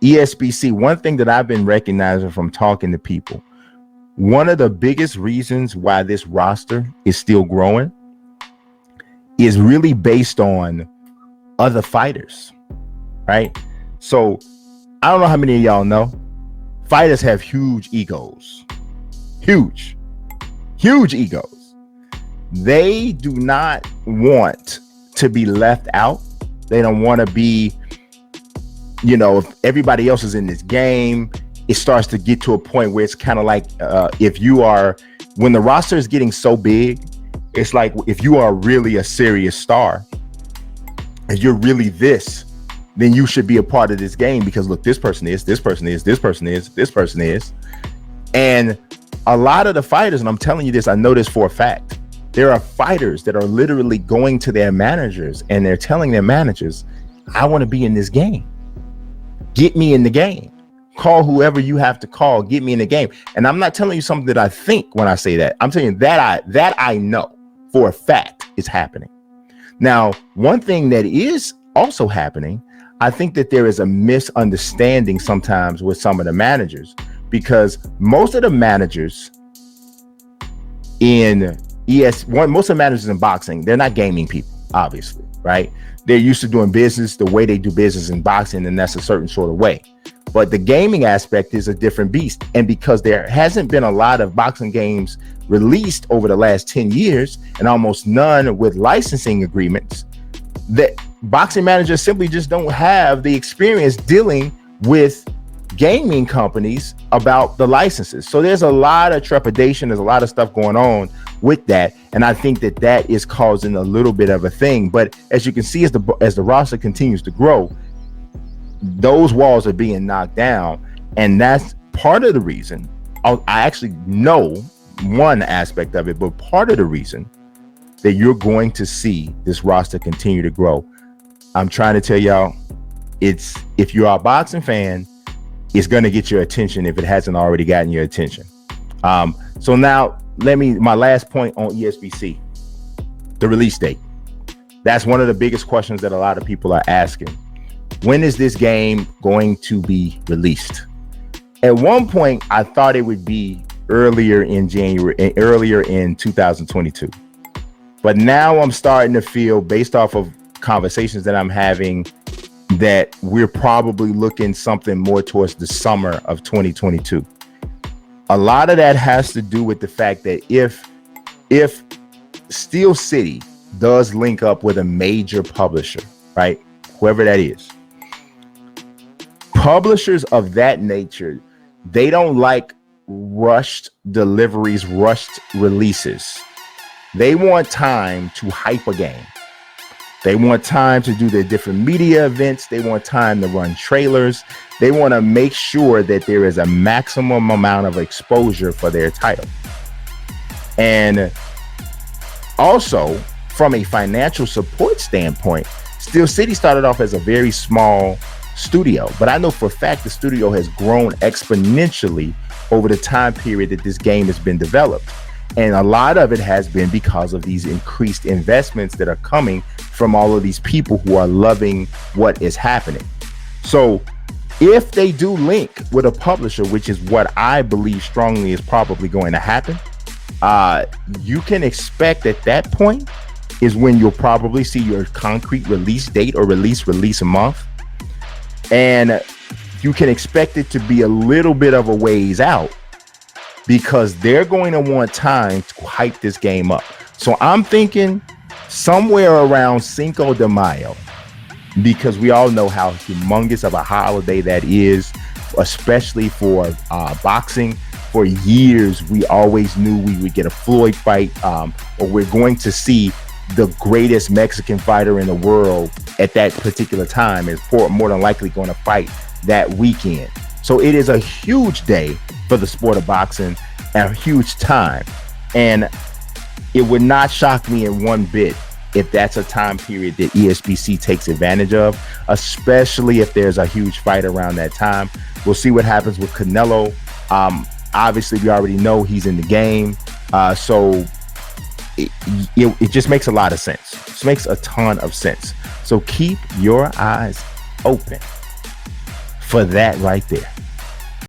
ESBC, one thing that I've been recognizing from talking to people, one of the biggest reasons why this roster is still growing is really based on other fighters, right? So I don't know how many of y'all know, fighters have huge egos, huge egos. They do not want to be left out. They don't want to be, you know, if everybody else is in this game, it starts to get to a point where it's kind of like when the roster is getting so big, it's like if you are really a serious star, and you're really this, then you should be a part of this game because look, this person is, this person is, this person is, this person is. And a lot of the fighters, and I'm telling you this, I know this for a fact, there are fighters that are literally going to their managers and they're telling their managers, I want to be in this game. Get me in the game. Call whoever you have to call, get me in the game. And I'm not telling you something that I think when I say that. I'm telling you that I know for a fact is happening. Now, one thing that is also happening, I think that there is a misunderstanding sometimes with some of the managers, because most of the managers in most of the managers in boxing, they're not gaming people, obviously, right? They're used to doing business the way they do business in boxing, and that's a certain sort of way. But the gaming aspect is a different beast. And because there hasn't been a lot of boxing games released over the last 10 years and almost none with licensing agreements, that boxing managers simply just don't have the experience dealing with gaming companies about the licenses. So there's a lot of trepidation. There's a lot of stuff going on with that. And I think that that is causing a little bit of a thing. But as you can see, as the roster continues to grow, those walls are being knocked down. And that's part of the reason. I actually know one aspect of it, but part of the reason that you're going to see this roster continue to grow. I'm trying to tell y'all, if you're a boxing fan, it's going to get your attention if it hasn't already gotten your attention. So now my last point on ESBC, the release date. That's one of the biggest questions that a lot of people are asking. When is this game going to be released? At one point, I thought it would be earlier in 2022. But now I'm starting to feel, based off of conversations that I'm having, that we're probably looking something more towards the summer of 2022. A lot of that has to do with the fact that if Steel City does link up with a major publisher, right, whoever that is, publishers of that nature, they don't like rushed deliveries, rushed releases. They want time to hype a game. They want time to do their different media events. They want time to run trailers. They want to make sure that there is a maximum amount of exposure for their title. And also, from a financial support standpoint, Steel City started off as a very small studio, but I know for a fact the studio has grown exponentially over the time period that this game has been developed. And a lot of it has been because of these increased investments that are coming from all of these people who are loving what is happening. So if they do link with a publisher, which is what I believe strongly is probably going to happen, you can expect at that point is when you'll probably see your concrete release date or release a month. And you can expect it to be a little bit of a ways out, because they're going to want time to hype this game up. So I'm thinking somewhere around Cinco de Mayo, because we all know how humongous of a holiday that is, especially for boxing. For years, we always knew we would get a Floyd fight, or we're going to see the greatest Mexican fighter in the world at that particular time is more than likely going to fight that weekend. So it is a huge day for the sport of boxing and a huge time. And it would not shock me in one bit if that's a time period that ESBC takes advantage of, especially if there's a huge fight around that time. We'll see what happens with Canelo. Obviously, we already know he's in the game. So it just makes a lot of sense. It just makes a ton of sense. So keep your eyes open for that right there.